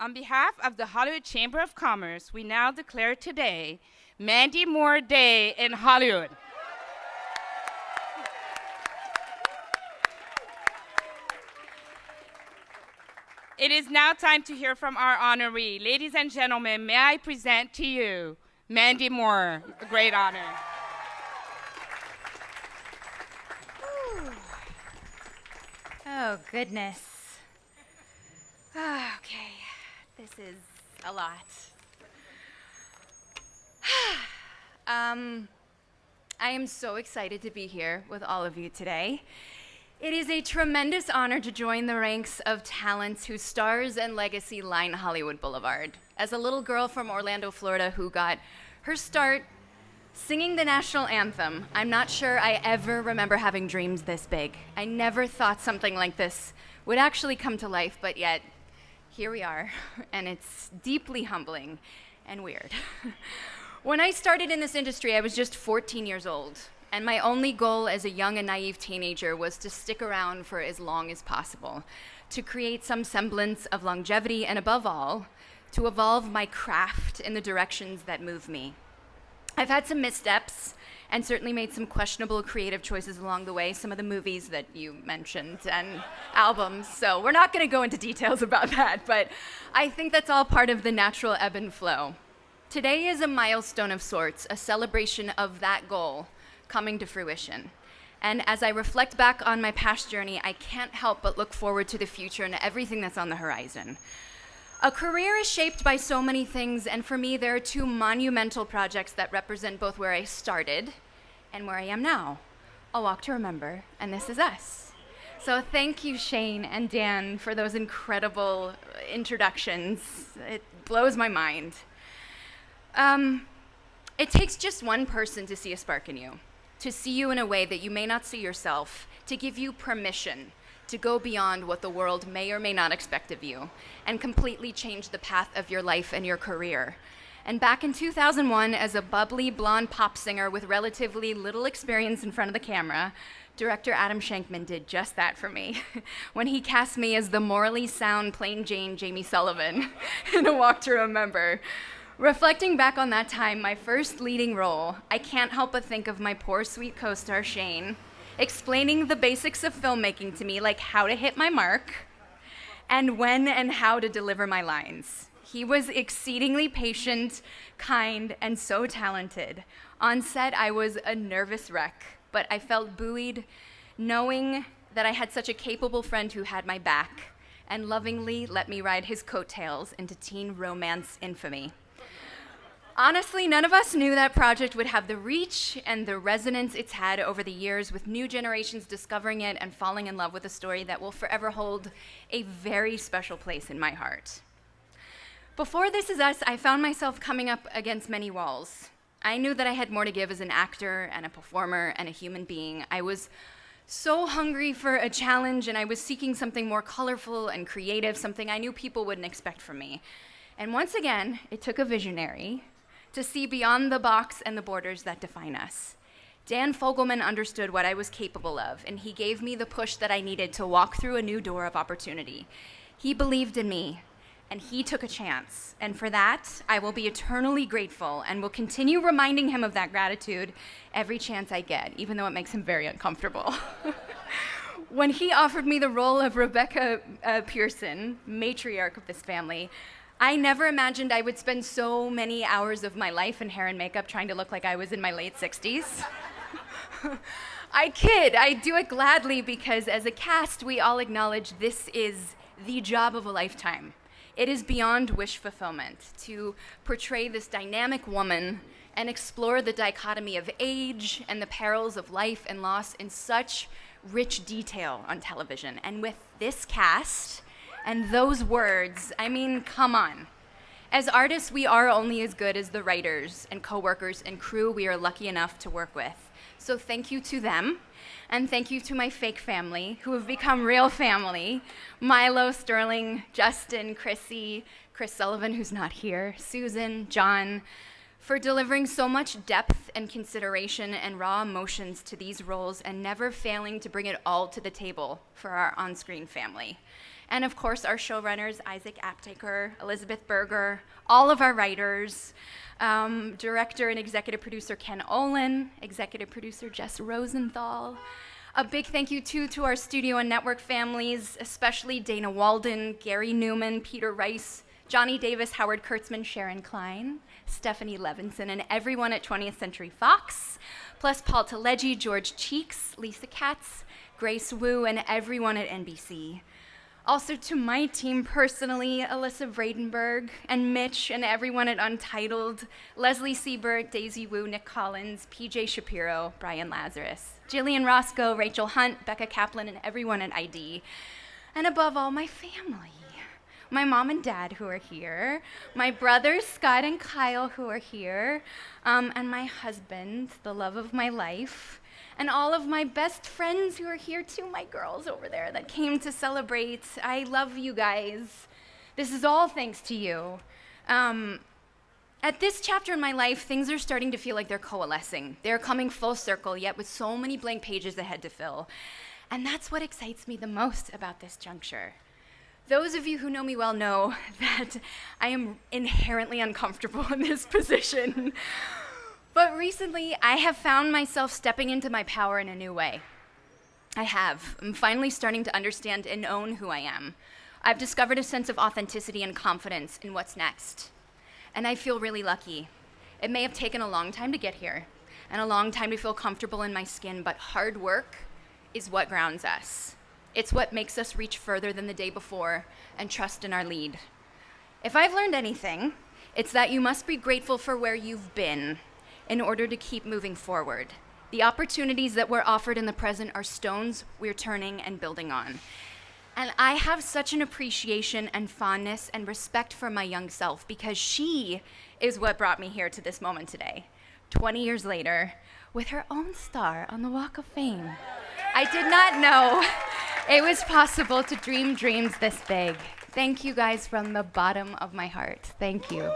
On behalf of the Hollywood Chamber of Commerce, we now declare today Mandy Moore Day in Hollywood. It is now time to hear from our honoree. Ladies and gentlemen, may I present to you Mandy Moore, a great honor. Oh, goodness. Okay, this is a lot. I am so excited to be here with all of you today. It is a tremendous honor to join the ranks of talents whose stars and legacy line Hollywood Boulevard. As a little girl from Orlando, Florida, who got her start singing the national anthem, I'm not sure I ever remember having dreams this big. I never thought something like this would actually come to life, but yet here we are, and it's deeply humbling and weird. When I started in this industry, I was just 14 years old, and my only goal as a young and naive teenager was to stick around for as long as possible, to create some semblance of longevity, and above all, to evolve my craft in the directions that move me. I've had some missteps and certainly made some questionable creative choices along the way, some of the movies that you mentioned and albums, so we're not going to go into details about that, but I think that's all part of the natural ebb and flow. Today is a milestone of sorts, a celebration of that goal coming to fruition. And as I reflect back on my past journey, I can't help but look forward to the future and everything that's on the horizon. A career is shaped by so many things, and for me, there are two monumental projects that represent both where I started and where I am now. A Walk to Remember, and This Is Us. So thank you, Shane and Dan, for those incredible introductions. It blows my mind. It takes just one person to see a spark in you, to see you in a way that you may not see yourself, to give you permission to go beyond what the world may or may not expect of you, and completely change the path of your life and your career. And back in 2001, as a bubbly blonde pop singer with relatively little experience in front of the camera, director Adam Shankman did just that for me when he cast me as the morally sound, plain Jane Jamie Sullivan in A Walk to Remember. Reflecting back on that time, my first leading role, I can't help but think of my poor sweet co-star Shane explaining the basics of filmmaking to me, like how to hit my mark and when and how to deliver my lines. He was exceedingly patient, kind, and so talented. On set, I was a nervous wreck, but I felt buoyed knowing that I had such a capable friend who had my back and lovingly let me ride his coattails into teen romance infamy. Honestly, none of us knew that project would have the reach and the resonance it's had over the years, with new generations discovering it and falling in love with a story that will forever hold a very special place in my heart. Before This Is Us, I found myself coming up against many walls. I knew that I had more to give as an actor and a performer and a human being. I was so hungry for a challenge, and I was seeking something more colorful and creative, something I knew people wouldn't expect from me. And once again, it took a visionary to see beyond the box and the borders that define us. Dan Fogelman understood what I was capable of, and he gave me the push that I needed to walk through a new door of opportunity. He believed in me, and he took a chance. And for that, I will be eternally grateful and will continue reminding him of that gratitude every chance I get, even though it makes him very uncomfortable. When he offered me the role of Rebecca Pearson, matriarch of this family, I never imagined I would spend so many hours of my life in hair and makeup trying to look like I was in my late 60s. I kid, I do it gladly because as a cast, we all acknowledge this is the job of a lifetime. It is beyond wish fulfillment to portray this dynamic woman and explore the dichotomy of age and the perils of life and loss in such rich detail on television. And with this cast, and those words, I mean, come on. As artists, we are only as good as the writers and coworkers and crew we are lucky enough to work with. So thank you to them, and thank you to my fake family, who have become real family. Milo, Sterling, Justin, Chrissy, Chris Sullivan, who's not here, Susan, John. for delivering so much depth and consideration and raw emotions to these roles and never failing to bring it all to the table for our on-screen family. And of course, our showrunners, Isaac Aptaker, Elizabeth Berger, all of our writers, director and executive producer Ken Olin, executive producer Jess Rosenthal. A big thank you too to our studio and network families, especially Dana Walden, Gary Newman, Peter Rice, Johnny Davis, Howard Kurtzman, Sharon Klein, Stephanie Levinson, and everyone at 20th Century Fox, plus Paul Taleji, George Cheeks, Lisa Katz, Grace Wu, and everyone at NBC. Also to my team personally, Alyssa Vradenberg and Mitch and everyone at Untitled, Leslie Siebert, Daisy Wu, Nick Collins, PJ Shapiro, Brian Lazarus, Jillian Roscoe, Rachel Hunt, Becca Kaplan, and everyone at ID. And above all, my family. My mom and dad who are here, my brothers Scott and Kyle who are here, and my husband, the love of my life, and all of my best friends who are here too, my girls over there that came to celebrate. I love you guys. This is all thanks to you. At this chapter in my life, things are starting to feel like they're coalescing. They're coming full circle, yet with so many blank pages ahead to fill. And that's what excites me the most about this juncture. Those of you who know me well know that I am inherently uncomfortable in this position. But recently, I have found myself stepping into my power in a new way. I'm finally starting to understand and own who I am. I've discovered a sense of authenticity and confidence in what's next. And I feel really lucky. It may have taken a long time to get here, and a long time to feel comfortable in my skin, but hard work is what grounds us. It's what makes us reach further than the day before and trust in our lead. If I've learned anything, it's that you must be grateful for where you've been in order to keep moving forward. The opportunities that we're offered in the present are stones we're turning and building on. And I have such an appreciation and fondness and respect for my young self because she is what brought me here to this moment today, 20 years later, with her own star on the Walk of Fame. I did not know it was possible to dream dreams this big. Thank you guys from the bottom of my heart. Thank you.